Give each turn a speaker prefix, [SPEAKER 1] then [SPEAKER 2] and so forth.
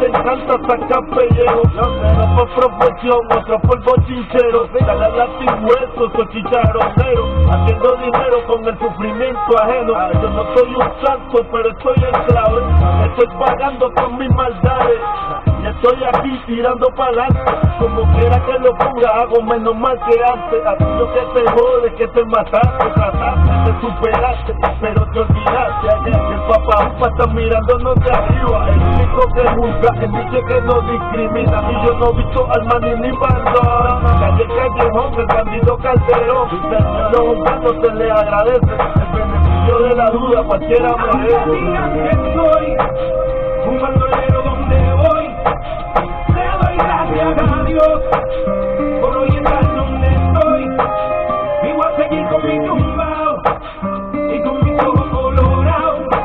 [SPEAKER 1] le encanta sacar pellejo. Uno por profesión, otro por bochinchero. Dale al latín hueso, soy chicharronero, haciendo dinero con el sufrimiento ajeno. Yo no soy un santo, pero estoy en clave. Estoy pagando con mis maldades y estoy aquí tirando pa'lante. Como quiera que lo ponga, hago menos mal que antes. A ti lo que te jode, que te mataste, trataste, te superaste, pero te olvidaste. El papá está mirándonos de arriba. El único que juzga, el nicho que no discrimina. Y yo no he visto al maní ni bandón. Calle Callejón, el bandido Calderón. Y terminó jugando, se le agradece. El beneficio de la duda, cualquiera merece.
[SPEAKER 2] Soy un bandolero donde voy, le doy gracias a Dios por hoy estar